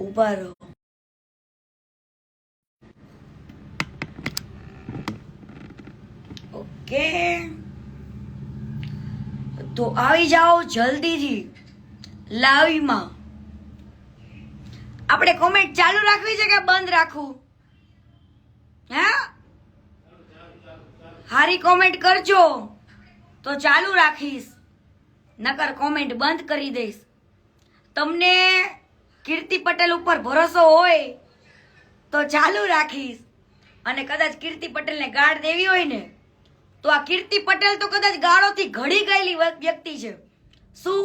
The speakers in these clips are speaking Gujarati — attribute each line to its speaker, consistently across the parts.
Speaker 1: ઊભા રહો. ઓકે, તો આવી જાઓ જલ્દીથી લાઈવમાં. આપણે કોમેન્ટ ચાલુ રાખવી છે કે બંધ રાખવું? હે, હારી કોમેન્ટ કરજો તો ચાલુ રાખીશ, નકર કોમેન્ટ બંધ કરી દઈશ. તમને કીર્તિ પટેલ ઉપર ભરોસો હોય તો ચાલુ રાખીશ, અને કદાચ કીર્તિ પટેલને ગાળ દેવી હોય ને તો આ કીર્તિ પટેલ તો કદાચ ગાળોથી ઘડી ગયેલી વ્યક્તિ છે. શું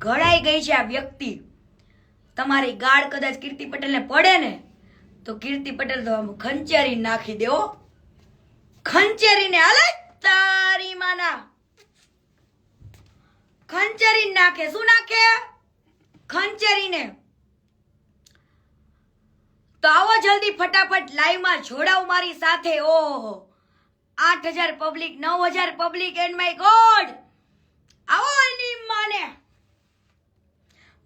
Speaker 1: ઘડાઈ ગઈ છે આ વ્યક્તિ? તમારી ગાળ કદાચ કીર્તિ પટેલને પડે ને તો કીર્તિ પટેલ તો આમ ખંચેરી નાખી દેવો, ખંચેરીને હાલે તારી માના, ખંચેરી નાખે. શું નાખે? ખંચેરીને. તો આવો જલ્દી ફટાફટ લાઈવમાં જોડાવ મારી સાથે. ઓહો, 8000 public, 9000 public, and my God. આવો એની માને,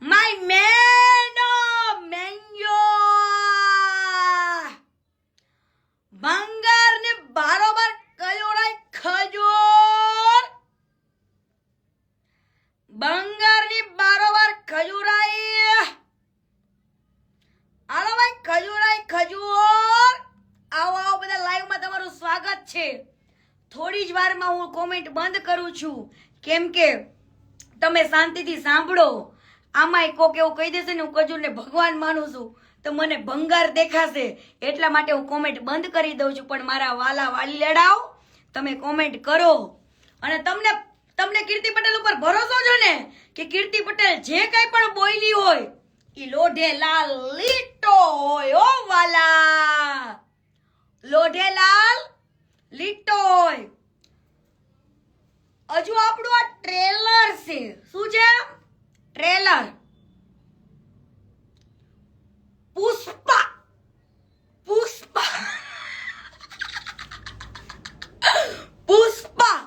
Speaker 1: માય મેનો મેન્યો બંગાર ને બારોબાર કયોરાય ખજૂર, બંગાર ની બારોબાર ખજૂરાય. હાલો ભાઈ, ખજૂરાય ખજૂર. આવો આવો બધા લાઈવમાં તમારું સ્વાગત છે. થોડી જ વારમાં હું કોમેન્ટ બંધ કરું છું, કેમ કે તમે શાંતિથી સાંભળો. આમાંય કોક એવું કહી દેશે ને હું ખજૂરને ભગવાન માનું છું તો મને ભંગાર દેખાશે, એટલા માટે હું કોમેન્ટ બંધ કરી દઉં છું. પણ મારા વાલા વાલી લડાવ, તમે કોમેન્ટ કરો. અને તમને કીર્તિ પટેલ ઉપર ભરોસો છે ને કે કીર્તિ પટેલ જે કઈ પણ બોલી હોય ઈ લોઢેલાલ લીટો હોય. ઓ વાલા, લોઢેલાલ લીટો હોય. હજુ આપણું આ ટ્રેલર છે. શું છે? ટ્રેલર. પુષ્પા, પુષ્પા, પુષ્પા,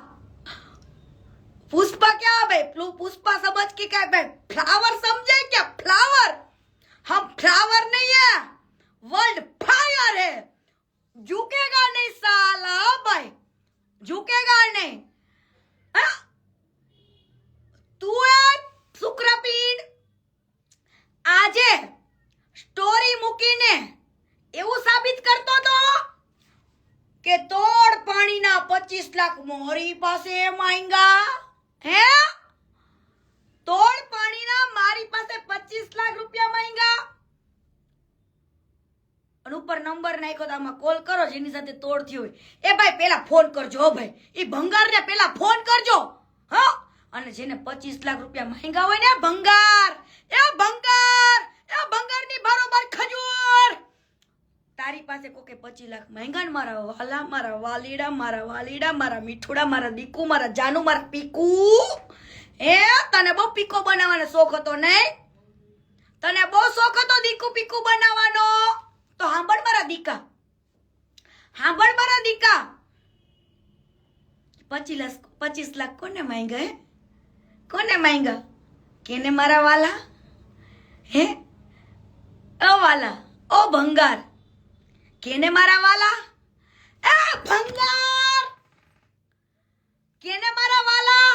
Speaker 1: પુષ્પા क्या भाई? पुष्पा समझ के क्या भाई? फ्लावर समझे क्या? फ्लावर. हम फ्लावर नहीं है, वर्ल्ड फायर है. झुकेगा नहीं साला भाई, झुकेगा नहीं. हाँ? તું એ શુક્રપીંડ આજે સ્ટોરી મૂકીને એવું સાબિત કરતો તો કે તોડ પાણીના 25 લાખ મોહરી પાસે માંગ્યા. હે, તોડ પાણીના મારી પાસે 25 લાખ રૂપિયા માંગ્યા. અને ઉપર નંબર નાખ્યો તો આમાં કોલ કરો જેની સાથે તોડ થયો હોય. એ ભાઈ પેલા ફોન કરજો. હો ભાઈ, એ ભંગારને પેલા ફોન કરજો. હા, અને જેને 25 લાખ રૂપિયા માંગ્યા હોય ને ભંગાર, એ ભંગાર, એ ભંગારની બરોબર ખજૂર. તારી પાસે કોકે 25 લાખ માંગ્યા ને મારા વાલા, મારા વાલીડા, મારા વાલીડા, મારા મીઠુડા, મારા દીકુ, મારા જાનુ, મારા પીકુ. એ તને બહુ પીકો બનાવવાનો શોખ હતો નહીં? તને બહુ શોખ હતો દીકુ પીકુ બનાવવાનો? તો સાંભળ મારા દીકા, સાંભળ મારા દીકા. 25 લાખ કોને માંગ્યા? હે, કોને માંગ્યા? કેને મારા વાલા? હે, ઓ વાલા, ઓ ભંગાર, કેને મારા વાલા? એ ભંગાર, કેને મારા વાલા?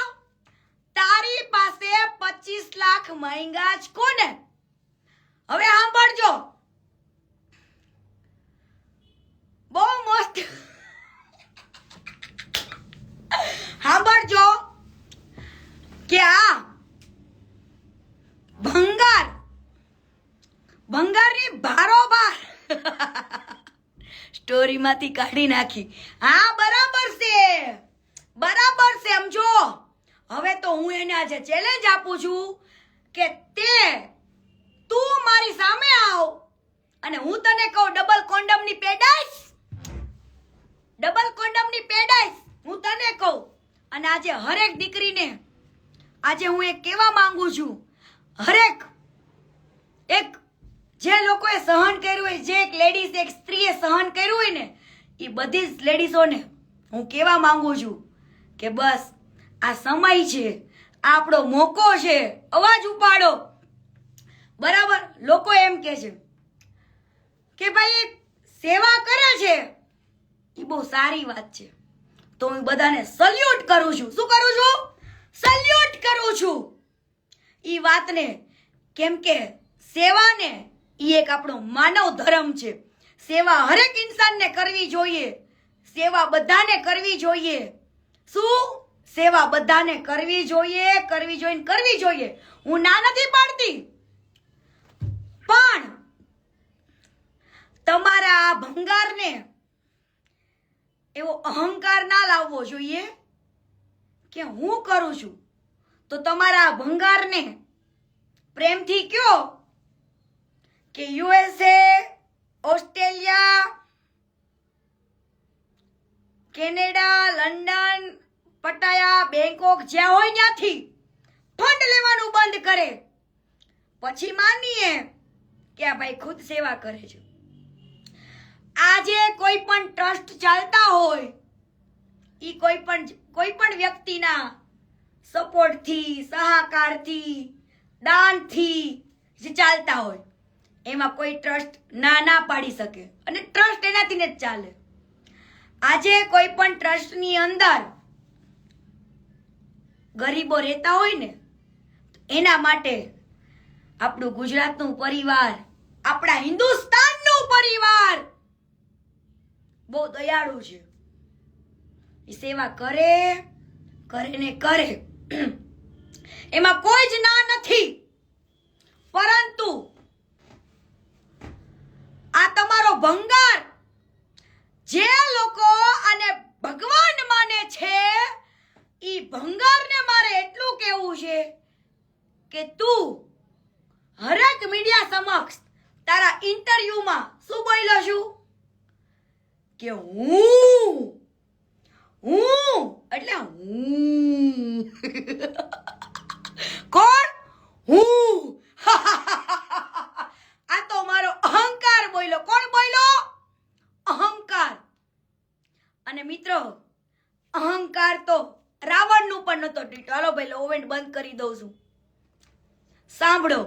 Speaker 1: તારી પાસે 25 લાખ માંગ્યા જ કોને? હવે સાંભળજો, બહુ મસ્ત સાંભળજો કે આ ભંગાર, ભંગારની બારોબાર સ્ટોરીમાંથી કાઢી નાખી. હા, બરાબર છે, બરાબર છે. સમજો. હવે તો હું એને આજે ચેલેન્જ આપું છું કે તું મારી સામે આવ અને હું તને કહું ડબલ કોન્ડમની પેડાઈશ, ડબલ કોન્ડમની પેડાઈશ હું તને કહું. અને આજે હરેક દીકરીને આજે હું એક કહેવા માંગુ છું, હરેક એક જે લોકોએ સહન કર્યું હોય, જે એક લેડીઝ, એક સ્ત્રીએ સહન કર્યું હોય ને, એ બધી જ લેડીઝોને હું કહેવા માંગુ છું કે બસ આ સમય છે, આપણો મોકો છે. અવાજ ઉપાડો, બરાબર. લોકો એમ કે છે કે ભાઈ સેવા કરે છે એ બહુ સારી વાત છે, તો હું બધાને સલ્યુટ કરું છું. શું કરું છું? સલ્યુટ કરું છું ઈ વાતને. કેમ કે સેવાને ઈ એક આપણો માનવ ધર્મ છે. સેવા હરેક ઇન્સાનને કરવી જોઈએ. સેવા બધાને કરવી જોઈએ. શું? સેવા બધાને કરવી જોઈએ, કરવી જોઈએ, કરવી જોઈએ. હું ના નથી પાડતી, પણ તમારા આ ભંગારને એવો અહંકાર ના લાવવો જોઈએ કે હું કરું છું. તો તમારા આ ભંગારને પ્રેમથી કયો કે USA, Australia, Canada, London, Pattaya, Bangkok જ્યાં હોય ત્યાંથી ફંડ લેવાનું બંધ કરે. પછી માનીએ કે આ ભાઈ ખુદ સેવા કરે છે. આજે કોઈ પણ ટ્રસ્ટ ચાલતા હોય ઈ કોઈ પણ વ્યક્તિના સપોર્ટથી, સહકારથી, દાનથી જે ચાલતા હોય એમાં કોઈ ટ્રસ્ટ ના પાડી શકે, અને ટ્રસ્ટ એનાથી જ ચાલે. આજે કોઈ પણ ટ્રસ્ટની અંદર ગરીબો રહેતા હોય ને, એના માટે આપણું ગુજરાતનું પરિવાર, આપણા હિન્દુસ્તાનનું પરિવાર બહુ દયાળુ છે. એ સેવા કરે ને કરે, એમાં કોઈ જ ના નથી. પરંતુ આ તમારો ભંગાર, જે લોકો આને ભગવાન માને છે, ઈ ભંગારને મારે એટલું કહેવું છે કે તું હરેક મીડિયા સમક્ષ તારા ઇન્ટરવ્યુમાં શું બોલ્યો છું કે હું એટલે હું કોણ? હું. આ તો મારો અહંકાર બોલ્યો. કોણ બોલ્યો? અહંકાર. અને મિત્રો, અહંકાર તો રાવણનું પણ નતો તૂટ્યો. હાલો ભાઈ, ઓવેન બંધ કરી દઉં છું. સાંભળો,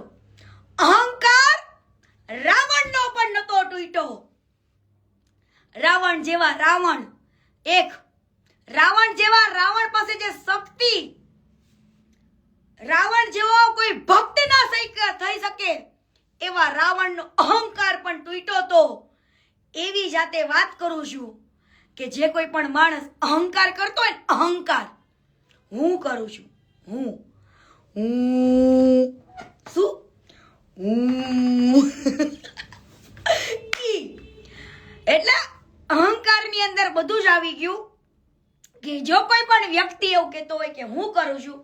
Speaker 1: અહંકાર રાવણનો પણ નતો તૂટ્યો. રાવણ જેવા રાવણ રાવણ પાસે જે શક્તિ, રાવણ જેવો કોઈ ભક્ત ના થઈ શકે એવા રાવણનો અહંકાર પણ તૂટ્યો તો. એવી જાતે વાત કરું છું કે જે કોઈ પણ માણસ અહંકાર કરતો હોય ને, અહંકાર હું કરું છું, હું શું એટલે અહંકારની અંદર બધું જ આવી ગયું. કે જો કોઈ પણ વ્યક્તિ એવું કહેતો હોય કે હું કરું છું,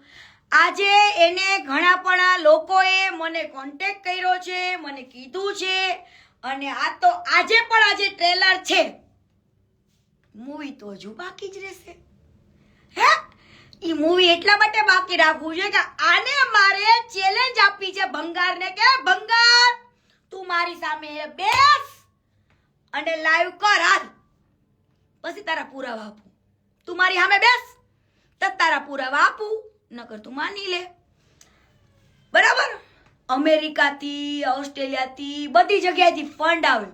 Speaker 1: આજે એને ઘણા પણ લોકોએ મને કોન્ટેક્ટ કર્યો છે, મને કીધું છે, અને આ તો આજે ટ્રેલર છે. મૂવી તો હજુ બાકી જ રહેશે. હે, ઈ મૂવી એટલા માટે બાકી રાખવું છે કે આને મારે ચેલેન્જ આપી છે ભંગારને કે ભંગાર, તું મારી સામે બેસ અને લાઈવ કર હાલ, પછી તારા પુરાવા આપું. તું મારી સામે બેસ તો તારા પુરાવા આપું, નકર તું માની લે. બરાબર. અમેરિકાથી, ઓસ્ટ્રેલિયાથી, બધી જગ્યાએથી ફંડ આવે.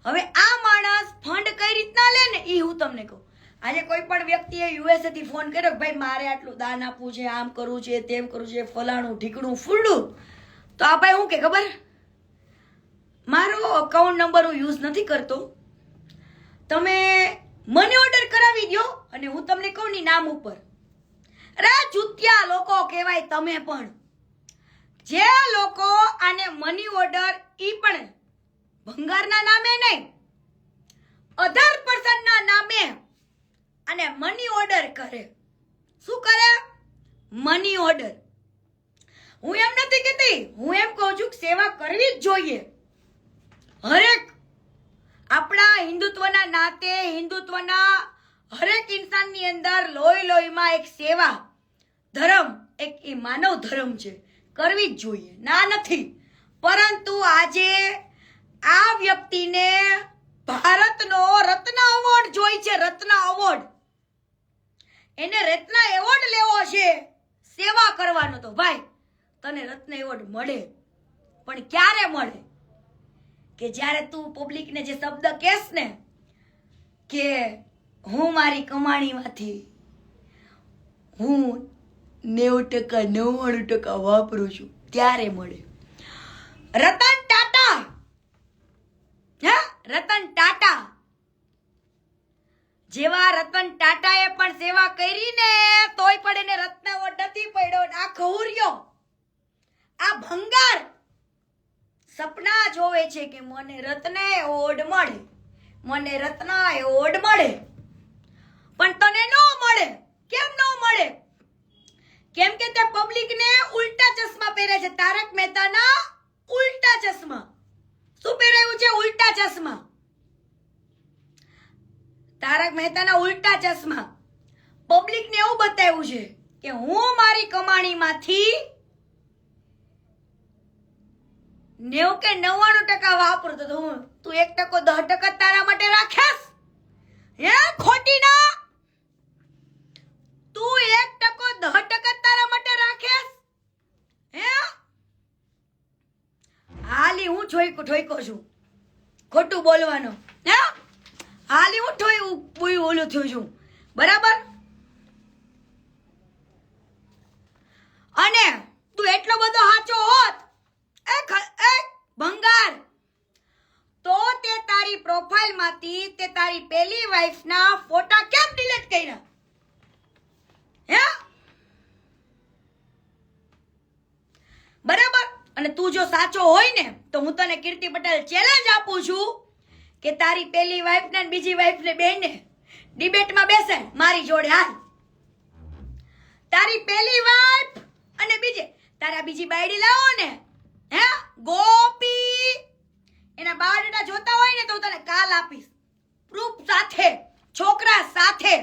Speaker 1: હવે આ માણસ ફંડ કઈ રીતના લે ને એ હું તમને કહું. આજે કોઈ પણ વ્યક્તિએ USA થી ફોન કર્યો કે ભાઈ મારે આટલું દાન આપવું છે, આમ કરવું છે, તેમ કરવું છે, ફલાણું ઢીકણું ફૂલડું, તો આ ભાઈ હું કે ખબર, મારો અકાઉન્ટ નંબર હું યુઝ નથી કરતો, તમે મની ઓર્ડર કરાવી દો અને હું તમને કહું ની નામ ઉપર. અરે ચૂતિયા લોકો કહેવાય તમે પણ. જે લોકો આને મની ઓર્ડર, ઈ પણ ભંગારના નામે નહીં, અધર પર્સનના નામે અને મની ઓર્ડર કરે. શું કરે? Money order. હું એમ નથી કહેતી, હું એમ કહું છું કે સેવા કરવી જ જોઈએ. હરેક આપણા હિન્દુત્વના નાતે, હિન્દુત્વના હરેક ઇન્સાનની અંદર લોહીમાં એક સેવા ધર્મ, એક એ માનવ ધર્મ છે, કરવી જ જોઈએ. ના નથી. પરંતુ આજે આ વ્યક્તિને ભારતનો રત્ન એવોર્ડ જોઈ છે. રત્ન એવોર્ડ. એને રત્ન એવોર્ડ લેવો છે સેવા કરવાનો. તો ભાઈ તને રત્ન એવોર્ડ મળે, પણ ક્યારે મળે? કે જ્યારે તું પબ્લિકને જે શબ્દ કહેશ ને કે હું મારી કમાણીમાંથી હું 90% 99% વાપરું છું, ત્યારે મળે. રતન ટાટા, રતન ટાટા જેવા રતન ટાટાએ પણ સેવા કરી ને તોય પણ એને રત્ન એવોર્ડ નથી પડ્યો. આ ખહુરિયો, આ ભંગાર સપના જોવે છે કે મને રત્ન એવોર્ડ મળે, મને રત્ન એવોર્ડ મળે, પણ તને ન મળે. કેમ ન મળે? કેમ કે તે પબ્લિકને ઉલ્ટા ચશ્મા પહેરે છે. તારક મહેતાના ઉલ્ટા ચશ્મા. શું પહેરાયું છે? ઉલ્ટા ચશ્મા. તારક મહેતાના ઉલ્ટા ચશ્મા. પબ્લિકને એવું બતાવ્યું છે કે હું મારી કમાણીમાંથી 90 કે 99% વાપરું, તો તું 1% 10% તારા માટે રાખેસ? હે ખોટી ના? તું 1% 10% તારા માટે રાખેસ? હે હાલી હું ઠોઈકો છું ખોટું બોલવાનો. હે હાલી હું ઠોઈ ઓલું થયું છું, બરાબર? અને તું એટલો બધો સાચો હોત એ ભંગાર, તો તે તારી પ્રોફાઇલમાંથી તે તારી પહેલી વાઈફના ફોટા કેમ ડિલીટ કર્યા? હે બરાબર? અને તું જો સાચો હોય ને તો હું તને કીર્તિ પટેલ ચેલેન્જ આપું છું કે તારી પહેલી વાઈફ ને બીજી વાઈફ ને બેને ડિબેટમાં બેસે મારી જોડે. હાલ, તારી પહેલી વાઈફ અને તારા બીજી બાયડી લાવો ને, હે ગોપી, એના બાયોડેટા જોતા હોય ને તો હું તને કાલ આપીશ, પ્રૂફ સાથે, છોકરા સાથે,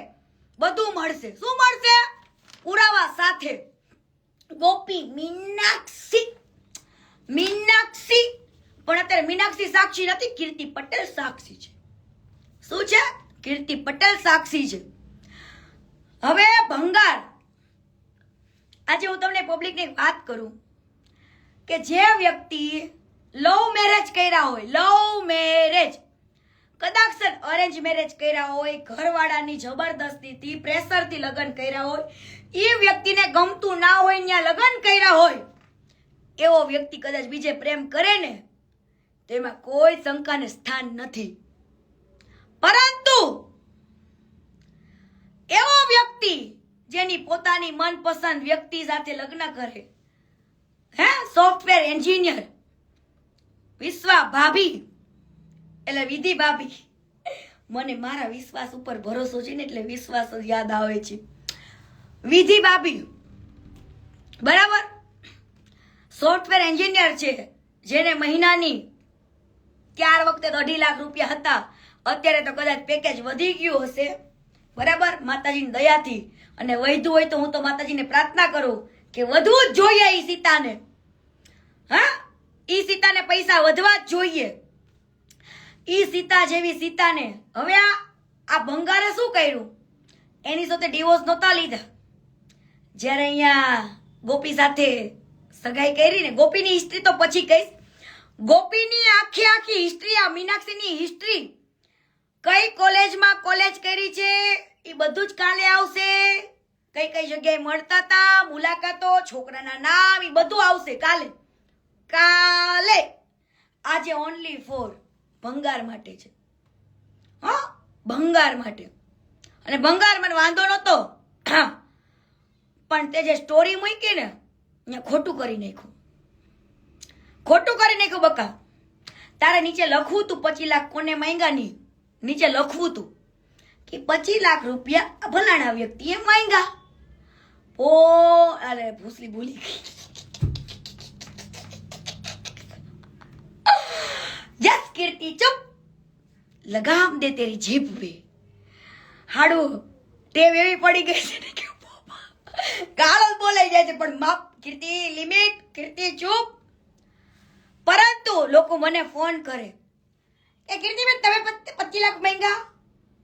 Speaker 1: બધું મળશે. શું મળશે? પુરાવા સાથે. ગોપી મીનાક્ષી, પણ અત્યારે મીનાક્ષી સાક્ષી નથી, કીર્તિ પટેલ સાક્ષી છે. શું છે? કીર્તિ પટેલ સાક્ષી છે. હવે ભંગાર, આજે હું તમને પબ્લિકની વાત કરું કે જે વ્યક્તિ લવ મેરેજ કર્યા હોય, લવ મેરેજ, કદાચ અરેન્જ મેરેજ કર્યા હોય, ઘરવાળાની જબરદસ્તીથી પ્રેશરથી લગ્ન કર્યા હોય, એ વ્યક્તિને ગમતું ના હોય ત્યાં લગ્ન કર્યા હોય, એવો વ્યક્તિ કદાચ બીજે પ્રેમ કરે ને તેમાં કોઈ શંકાને સ્થાન નથી. પરંતુ એવો વ્યક્તિ જેની પોતાની મનપસંદ વ્યક્તિ સાથે લગ્ન કરે, હે સોફ્ટવેર એન્જિનિયર વિશ્વા ભાભી, એટલે વિધિ ભાભી, મને મારા વિશ્વાસ ઉપર ભરોસો છે ને એટલે વિશ્વાસ જ યાદ આવે છે. વિધિ ભાભી, બરાબર, સોફ્ટવેર એન્જિનિયર છે, જેને મહિનાની ત્યાર વખતે 2.5 લાખ રૂપિયા હતા, અત્યારે તો કદાચ પેકેજ વધી ગયું હશે, બરાબર, માતાજીની દયાથી. અને વધ્યું હોય તો હું તો માતાજીને પ્રાર્થના કરું કે વધવું જ જોઈએ ઈ સીતાને. હા, ઈ સીતાને પૈસા વધવા જ જોઈએ. ઈ સીતા જેવી સીતાને. હવે આ ભંગારે શું કર્યું? એની સાથે ડિવોર્સ નહોતા લીધા. જ્યારે અહીંયા ગોપી સાથે સગાઈ કરી ને, ગોપીની હિસ્ટ્રી તો પછી કહીશ. ગોપીની આખી હિસ્ટ્રી, આ મીનાક્ષીની હિસ્ટ્રી, કઈ કોલેજમાં કોલેજ કરી છે એ બધું જ કાલે આવશે. કઈ જગ્યાએ મળતા હતા, મુલાકાતો, છોકરાના નામ, એ બધું આવશે કાલે. આજે ઓનલી ફોર ભંગાર માટે છે. હા, ભંગાર માટે. અને ભંગાર મને વાંધો નહોતો, પણ તે જે સ્ટોરી મૂકી ને અહીંયા ખોટું કરી નાખ્યું. બકા. તારે નીચે લખવું તું 25 લાખ કોને માંગ્યા નહીં, નીચે લખવું તું કે 25 લાખ રૂપિયા ભલાણા વ્યક્તિએ માંગ્યા. અરે ભૂસલી ભૂલી ગઈ. યસ કીર્તિ, ચुप, લગામ દે તેરી જીભ पे. હાડું ટેવ એવી પડી ગઈ છે ને કે ગાળો બોલાઈ જાય છે, પણ માપ કીર્તિ, લિમિટ કીર્તિ, ચૂપ. પરંતુ લોકો મને ફોન કરે, એ કીર્તિબેન તમે 25 લાખ માંગ્યા?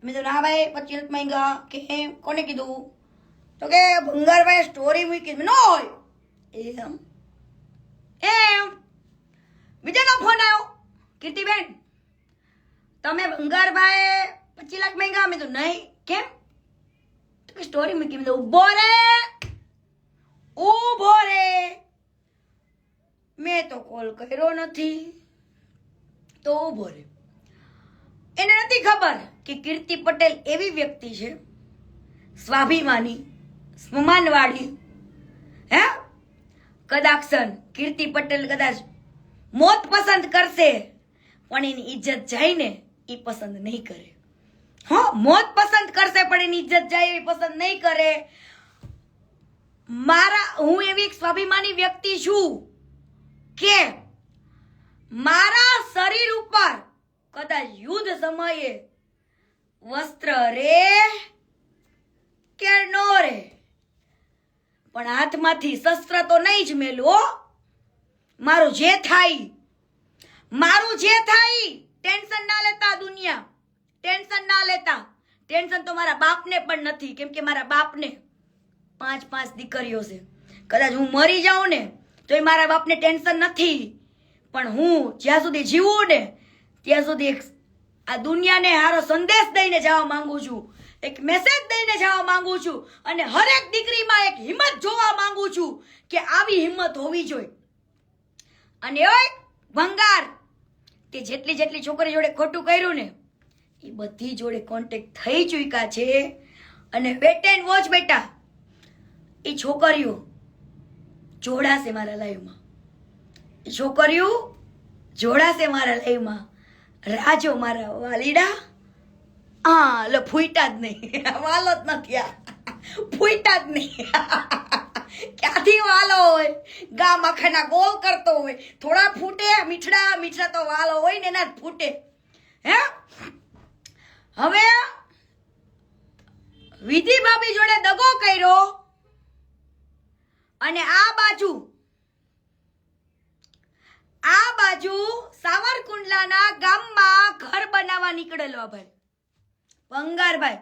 Speaker 1: મેં તો ના ભાઈ 25 લાખ માંગ્યા. કે કોને કીધું? તો કે ભંગારભાઈ સ્ટોરી મૂકી. ન હોય એમ બીજાનો ફોન આવ્યો, કીર્તિબેન તમે ભંગારભાઈ 25 લાખ માંગ્યા. મેં તો નહીં. કેમ? તો સ્ટોરી મૂકી. મેં તો ઊભો રે. મેં તો કોલ કર્યો નથી. તો ઊભો રે. એને નથી ખબર કે કીર્તિ પટેલ એવી વ્યક્તિ છે, સ્વાભિમાની, સ્મમાનવાળી. હે કદાચ કીર્તિ પટેલ કદાચ મોત પસંદ કરશે, પણ એની ઇજ્જત જાય ને એ પસંદ નહીં કરે. હા, મોત પસંદ કરશે પણ એની ઇજ્જત જાય એવી પસંદ નહીં કરે. હું એવી એક સ્વાભિમાની વ્યક્તિ છું કે મારા શરીર ઉપર કદાચ યુદ્ધ સમયે વસ્ત્ર રે કે નો રે, પણ હાથમાંથી શસ્ત્ર તો નહીં જ મેલું. મારું જે થાય ટેન્શન ના લેતા દુનિયા, ટેન્શન ના લેતા. ટેન્શન તો મારા બાપને પણ નથી, કેમ કે મારા બાપને 5 દીકરીઓ છે. કદાચ હું મરી જાઉં ને તો એ મારા બાપને ટેન્શન નથી, પણ હું જ્યાં સુધી જીવું ને ત્યાં સુધી આ દુનિયાને હારો સંદેશ દઈને જવા માંગુ છું, એક મેસેજ દઈને જવા માંગુ છું, અને હરેક દીકરીમાં એક હિંમત જોવા માંગુ છું કે આવી હિંમત હોવી જોઈએ. અને ઓય ભંગાર, તે જેટલી છોકરી જોડે ખોટું કર્યું ને એ બધી જોડે કોન્ટેક્ટ થઈ ચૂક્યા છે. અને વેટ એન્ડ વોચ બેટા, એ છોકરીઓ જોડાશે મારા લાઈવમાં. રાજો મારા વાલીડા. હા, લો ફૂટા જ નહીં, વાલો જ નથી. આ ફૂટા જ નહીં. ક્યાંથી વાલો હોય? ગામ આખાના ગોલ કરતો હોય, થોડા ફૂટે. મીઠડા તો વાલો હોય ને એના જ ફૂટે. હે હવે વિધિ ભાભી જોડે દગો કર્યો, અને આ બાજુ સાવરકુંડલાના ગામમાં ઘર બનાવવા નીકળેલો ભાઈ ભંગારભાઈ.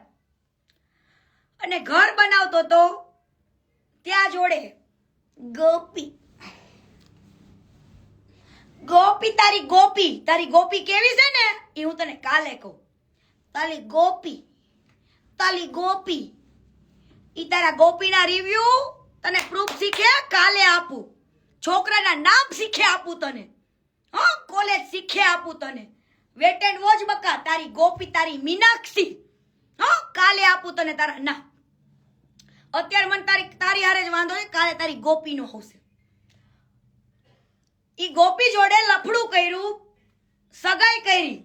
Speaker 1: અને ઘર બનાવતો તો ત્યાં જોડે ગોપી. તારી ગોપી કેવી છે ને એ હું તને કાલે કહું. તારી ગોપી ઈ તારા ગોપીના રિવ્યુ તને પ્રૂફ શીખે કાલે આપું. છોકરાના નામ શીખે આપું તને. હા, કોલેજ શીખે આપું તને. વેટ એન્ડ વોચ બકા. તારી ગોપી, તારી મીનાક્ષી, હા, કાલે આપું તને તારા નામ. અત્યારે મને તારી હારે જ વાંધો છે, કાલે તારી ગોપીનો હશે. ઈ ગોપી જોડે લફડું કર્યું, સગાઈ કરી,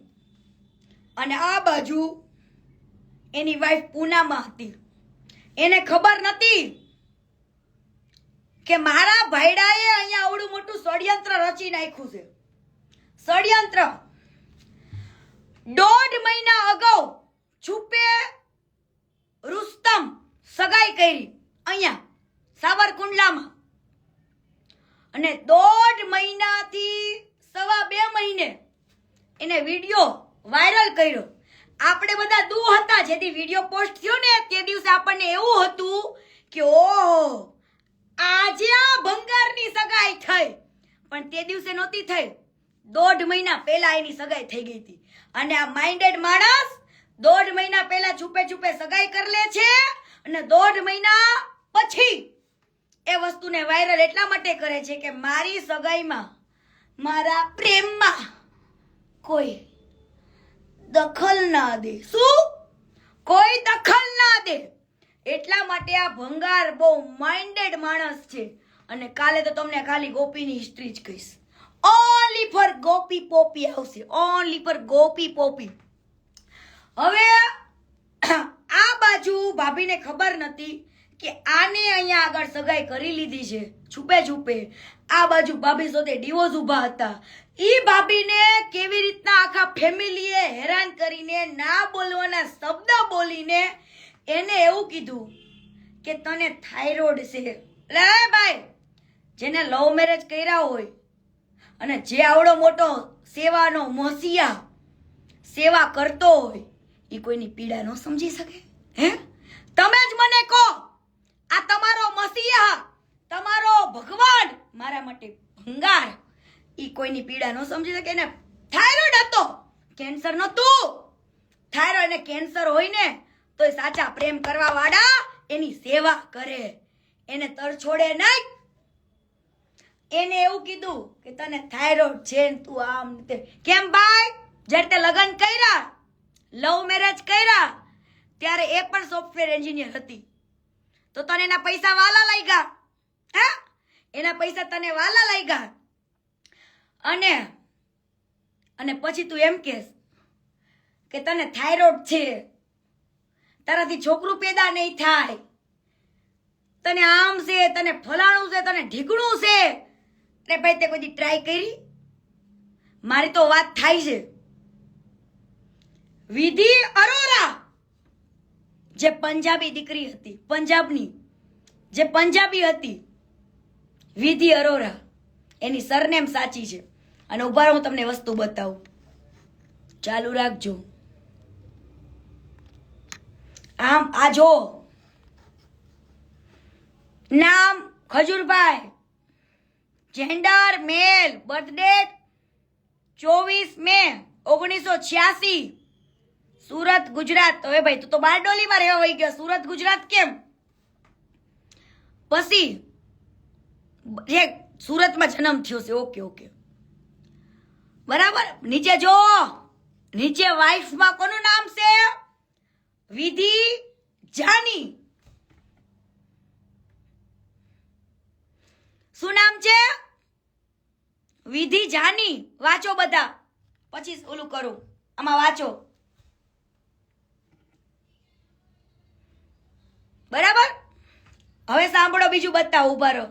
Speaker 1: અને આ બાજુ એની વાઈફ પૂનામાં હતી. એને ખબર નથી કે મારા ભાઈડાએ અહીંયા આવડું મોટું ષડયંત્ર રચી નાખ્યું છે. ષડયંત્ર 1.5 મહિના અગાઉ છુપે રુસ્તમ સગાઈ કરી અહીંયા સાવરકુંડલામાં, અને 1.5 મહિનાથી 2.5 મહિને એને વિડીયો વાયરલ કર્યો. આપણે બધા દૂર હતા. જેથી વિડીયો પોસ્ટ થયો ને તે દિવસે આપણને એવું હતું કે ઓહો આજે આ ભંગારની સગાઈ થઈ, પણ તે દિવસે નહોતી થઈ. 1.5 મહિના પહેલા એની સગાઈ થઈ ગઈ હતી. અને આ માઇન્ડેડ માણસ 1.5 મહિના પહેલા છુપે સગાઈ કરી લે છે, અને 1.5 મહિના પછી એ વસ્તુને વાયરલ એટલા માટે કરે છે કે મારી સગાઈમાં, મારા પ્રેમમાં કોઈ દખલ ના દે. શું? કોઈ દખલ ના દે. એટલા માટે આ ભંગાર બહુ માઇન્ડેડ માણસ છે. અને કાલે તો તમને ખાલી ગોપીની હિસ્ટ્રી જ કહીશ. ઓનલી ફોર ગોપી પોપી આવશે. Only for Gopi poppy. હવે આ બાજુ ભાભીને ખબર નથી કે આને અહીંયા આગળ સગાઈ કરી લીધી છે છુપે. આ બાજુ ભાભી સાથે ડિવોર્સ ઉભા હતા. ઈ ભાભીને કેવી રીતના આખા ફેમિલીએ હેરાન કરીને, ના બોલવાના શબ્દ બોલીને એને એવું કીધું કે તને થાઇરોઇડ છે. લે ભાઈ, જેને લવ મેરેજ કર્યા હોય અને જે આવડો મોટો સેવાનો મોસિયા સેવા કરતો હોય, એ કોઈની પીડા ન સમજી શકે? હે, તમે જ મને કહો. આ તમારો મસીહા, તમારો ભગવાન, મારા માટે ભંગાર, ઈ કોઈની પીડા ન સમજી શકે ને. થાઇરોઇડ હતો, કેન્સર નતું. થાઇરોઇડ ને કેન્સર હોય ને તો સાચા પ્રેમ કરવા વાળા એની સેવા કરે, એને તરછોડે નહીં. એને એવું કીધું કે તને થાઇરોઇડ છે ને તું આમ તે. કેમ ભાઈ? જ્યારે તે લગ્ન કર્યા, લવ મેરેજ કર્યા, ત્યારે એ પણ સોફ્ટવેર એન્જિનિયર હતી. તો તને એના પૈસા વાલા લાગ્યા? હે? એના પૈસા તને વાલા લાગ્યા? અને પછી તું એમ કહેશ કે તને થાઇરોઇડ છે, તારાથી છોકરું પેદા નહીં થાય, તને આમ છે, તને ફલાણું છે, તને ઢીકણું છે. એટલે ભાઈ તે કોઈ ટ્રાય કરી? મારી તો વાત થાય છે. વિધિ અરોરા જે પંજાબી દીકરી હતી, પંજાબની જે પંજાબી હતી, વિધિ અરોરા, એની સરનેમ સાચી છે. અને ઉભા રહો, હું તમને વસ્તુ બતાવું. ચાલુ રાખજો. આમ આ જો નામ ખજૂરભાઈ, જેન્ડર મેલ, બર્થ ડેટ 24 મે 1986, સુરત ગુજરાત. હવે ભાઈ તું તો બારડોલીમાં રહેવા વઈ ગયો, સુરત ગુજરાત કેમ? પછી જે સુરતમાં જન્મ થયો છે. ઓકે ઓકે બરાબર. નીચે જો, નીચે વાઇફમાં કોનું નામ છે? વિધિ જાની. શું નામ છે? વિધિ જાની. વાંચો બધા, પછી ઓલું કરું. આમાં વાંચો બરાબર. હવે સાંભળો, બીજું બતાવો. ઉભા રહો.